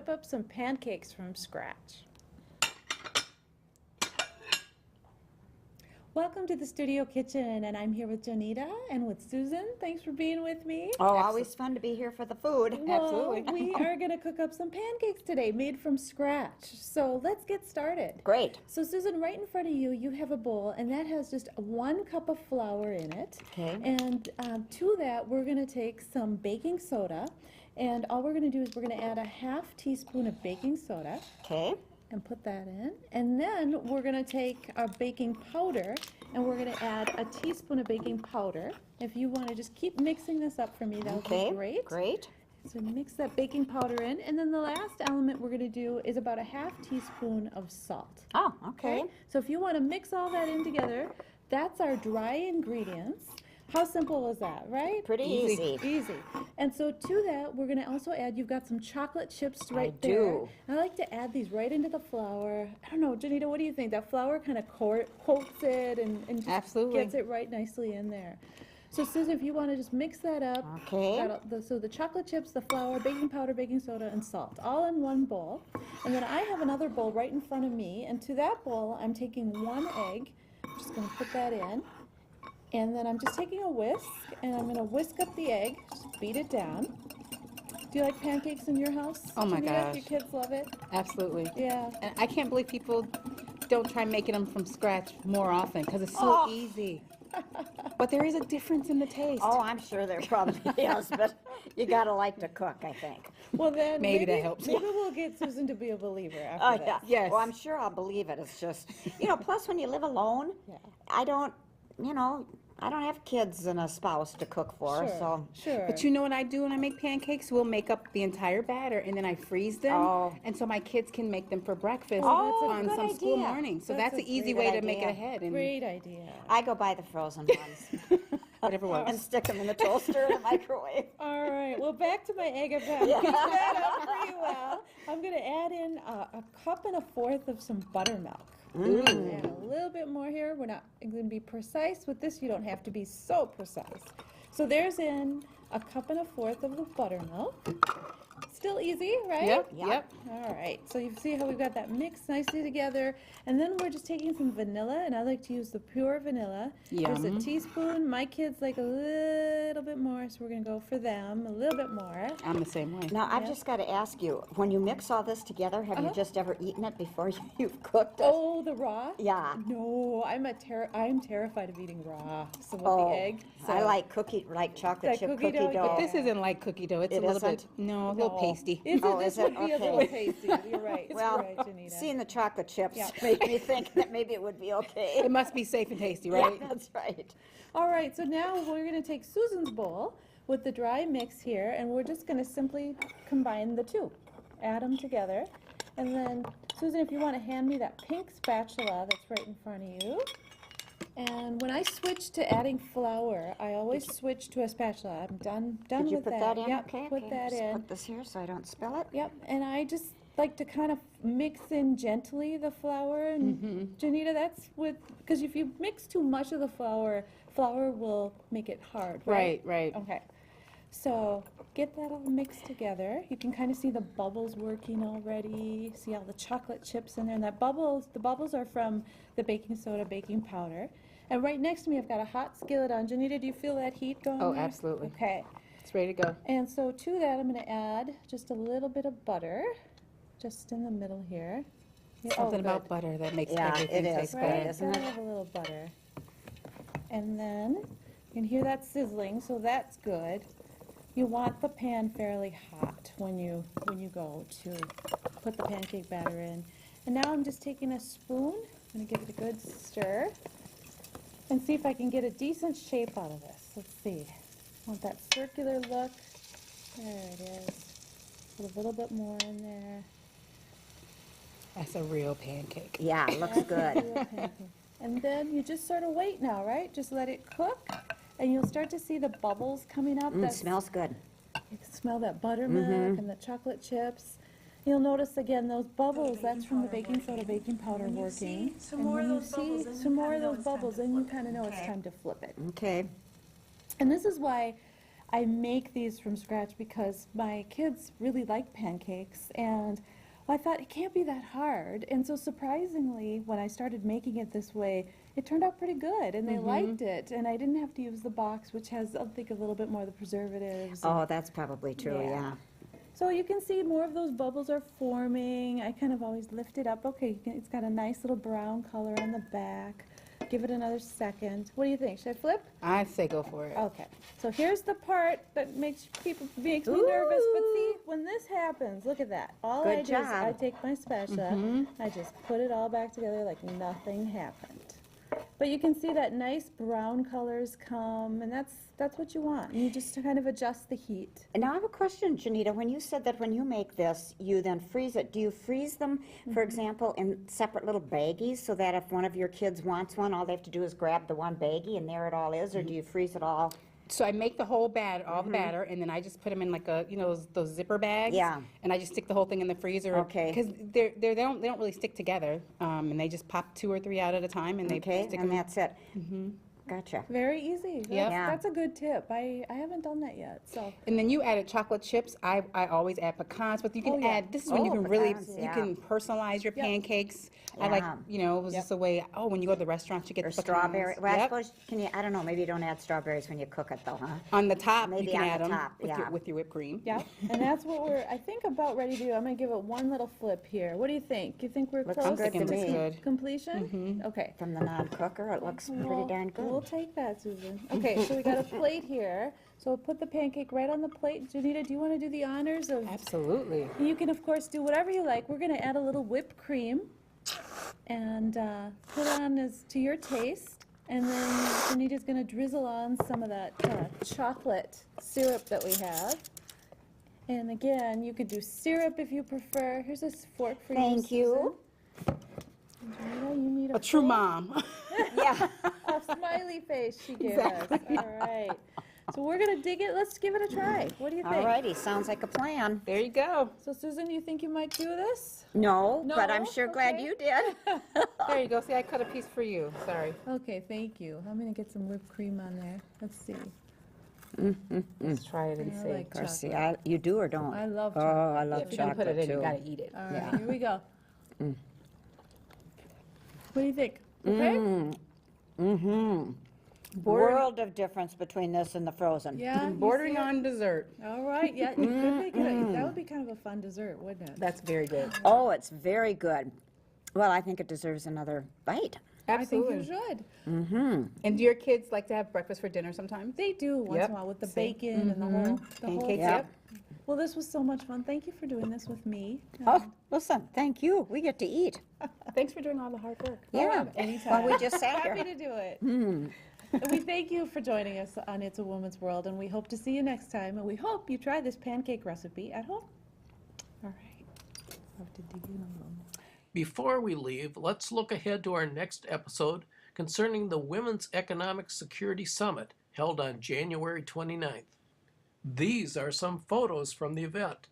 whip up some pancakes from scratch. Welcome to the studio kitchen, and I'm here with Janita and with Susan. Thanks for being with me. Oh, always fun to be here for the food. Well, Absolutely. we are going to cook up some pancakes today, made from scratch. So let's get started. Great. So Susan, right in front of you, you have a bowl, and that has just 1 cup of flour in it. Okay. And to that, we're going to take some baking soda, and all we're going to do is we're going to add a half teaspoon of baking soda. Okay. And put that in. And then we're going to take our baking powder and we're going to add a teaspoon of baking powder. If you want to just keep mixing this up for me, that would be great. Great. So mix that baking powder in. And then the last element we're going to do is about a half teaspoon of salt. Oh, okay. So if you want to mix all that in together, that's our dry ingredients. How simple is that, right? Pretty easy. Easy. And so to that, we're going to also add, you've got some chocolate chips right I there. do. I like to add these right into the flour. I don't know, Janita, what do you think? That flour kind of coats it and just Absolutely. gets it right nicely in there. So Susan, if you want to just mix that up. Okay. So the chocolate chips, the flour, baking powder, baking soda, and salt, all in one bowl. And then I have another bowl right in front of me. And to that bowl, I'm taking 1 egg. I'm just going to put that in. And then I'm just taking a whisk, and I'm going to whisk up the egg, just beat it down. Do you like pancakes in your house? Oh my gosh. Your kids love it? Absolutely. Yeah. And I can't believe people don't try making them from scratch more often because it's so easy. But there is a difference in the taste. Oh, I'm sure there probably is, but you gotta like to cook, I think. Well, then Maybe that helps. Maybe we'll get Susan to be a believer after Oh, that. yeah. Yes. Well, I'm sure I'll believe it. It's just, plus when you live alone, Yeah. I don't have kids and a spouse to cook for, so. Sure. But you know what I do when I make pancakes? We'll make up the entire batter and then I freeze them. Oh. And so my kids can make them for breakfast Oh, on good some school idea. morning. So That's that's a an easy great way to make it idea. ahead. And Great idea. I go buy the frozen ones whatever works. and stick them in the toaster and the microwave. All right. Well, back to my egg. I've got beat that up pretty well. I'm going to add in a cup and a fourth of some buttermilk. Ooh. And a little bit more here. We're not going to be precise with this. You don't have to be so precise. So there's in a cup and a fourth of the buttermilk. Still easy, right? Yep. All right. So you see how we've got that mixed nicely together. And then we're just taking some vanilla, and I like to use the pure vanilla. There's a Yum. teaspoon. My kids like a little bit more, so we're going to go for them a little bit more. I'm the same way. Now, I've just got to ask you, when you mix all this together, have you just ever eaten it before you've cooked it? Oh, the raw? Yeah. No, I'm terrified of eating raw. So with Oh, the egg. So I like chocolate That chip cookie cookie dough, dough. But this isn't like cookie dough. It's It a little bit, isn't? no, a little pasty. This is would it? be a Okay. little tasty. You're right. Well, You're right, Janita. seeing the chocolate chips Yeah. made me think that maybe it would be okay. It must be safe and tasty, right? Yeah, that's right. All right, so now we're going to take Susan's bowl with the dry mix here, and we're just going to simply combine the two. Add them together. And then, Susan, if you want to hand me that pink spatula that's right in front of you. And when I switch to adding flour, I always switch to a spatula. I'm done Did you with put that in? Yep, Okay, put okay. that Just in. put this here so I don't spill it. Yep, and I just like to kind of mix in gently the flour. And Janita, that's because if you mix too much of the flour will make it hard, right? Right. Okay, so get that all mixed together. You can kind of see the bubbles working already. See all the chocolate chips in there, and the bubbles are from the baking soda, baking powder. And right next to me, I've got a hot skillet on. Janita, do you feel that heat going Oh, there? absolutely. Okay. It's ready to go. And so to that, I'm going to add just a little bit of butter, just in the middle here. Yeah, Something good. about butter that makes Yeah, everything it is. taste Right. better. Right, isn't gotta it? have a little butter. And then you can hear that sizzling, so that's good. You want the pan fairly hot when you go to put the pancake batter in. And now I'm just taking a spoon. I'm going to give it a good stir and see if I can get a decent shape out of this. Let's see. I want that circular look. There it is. Put a little bit more in there. That's a real pancake. Yeah, it looks good. Real pancake. And then you just sort of wait now, right? Just let it cook, and you'll start to see the bubbles coming up. It smells good. You can smell that buttermilk and the chocolate chips. You'll notice again those bubbles. That's from the baking soda, baking powder working. some more of those bubbles, then you some more kinda of know those it's time to bubbles, then you flip. kind of know it's Okay. time to flip it. Okay. And this is why I make these from scratch because my kids really like pancakes, and well, I thought it can't be that hard. And so surprisingly, when I started making it this way, it turned out pretty good, and they liked it. And I didn't have to use the box, which has, I think, a little bit more of the preservatives. Oh, that's probably true, yeah. So you can see more of those bubbles are forming. I kind of always lift it up. Okay, it's got a nice little brown color on the back. Give it another second. What do you think? Should I flip? I'd say go for it. Okay. So here's the part that makes me nervous. But see, when this happens, look at that. All I Good do is job. I take my spatula, I just put it all back together like nothing happened. But you can see that nice brown colors come, and that's what you want. You just kind of adjust the heat. And now I have a question, Janita. When you said that when you make this, you then freeze it, do you freeze them, for example, in separate little baggies so that if one of your kids wants one, all they have to do is grab the one baggie and there it all is, or do you freeze it all? So I make the whole all the batter, and then I just put them in like a, those zipper bags. Yeah. And I just stick the whole thing in the freezer. Okay. Because they don't really stick together, and they just pop 2 or 3 out at a time, and they Okay, stick and them. that's it. Gotcha. Very easy. Yep. Yeah. That's a good tip. I haven't done that yet. So And then you added chocolate chips. I always add pecans, but you can Oh, yeah. add, this is when you Oh, can really, pecans, you yeah. can personalize your Yep. pancakes. I like, Yeah. it was just a way, when you go to the restaurants, you get Or the pecans. strawberry. Well, I Yep. suppose, I don't know, maybe you don't add strawberries when you cook it though, huh? On the top, Maybe you can on add the them top, yeah. with your whipped cream. yeah, and that's what we're, I think, about ready to do. I'm gonna give it one little flip here. What do you think? You think we're Looks close good to Looks me. good. completion? Okay. From the non-cooker, it looks pretty darn We'll good. take that, Susan. Okay, so we got a plate here. So we'll put the pancake right on the plate. Janita, do you want to do the honors of? Absolutely. You can, of course, do whatever you like. We're going to add a little whipped cream and put on as to your taste. And then Janita's going to drizzle on some of that chocolate syrup that we have. And again, you could do syrup if you prefer. Here's a fork for you, Thank you. Susan. Janita, you need A true mom. Yeah. a smiley face she gave us. All right. So we're going to dig it. Let's give it a try. What do you think? All righty, sounds like a plan. There you go. So Susan, you think you might do this? No, but I'm No? sure glad Okay. you did. There you go. See, I cut a piece for you. Sorry. Okay, thank you. I'm going to get some whipped cream on there. Let's see. Let's try it and I see. like Of course, see, chocolate. you do or don't? I love Oh, chocolate. I love If you're gonna put chocolate it in, you too. gotta eat it. All right, Yeah. here we go. What do you think? Okay? World of difference between this and the frozen. Yeah? you Bordering see it? on dessert. All right, yeah. You could make it that would be kind of a fun dessert, wouldn't it? That's very good. Oh, it's very good. Well, I think it deserves another bite. I think you Absolutely. should. And do your kids like to have breakfast for dinner sometimes? They do once Yep. in a while with the See? bacon and the whole Pancakes, thing. yep. Well, this was so much fun. Thank you for doing this with me. Oh, listen, thank you. We get to eat. Thanks for doing all the hard work. Yeah. anytime. Well, we just sat Happy here. to do it. And we thank you for joining us on It's a Woman's World, and we hope to see you next time. And we hope you try this pancake recipe at home. All right. I'll have to dig in a little more. Before we leave, let's look ahead to our next episode concerning the Women's Economic Security Summit held on January 29th. These are some photos from the event.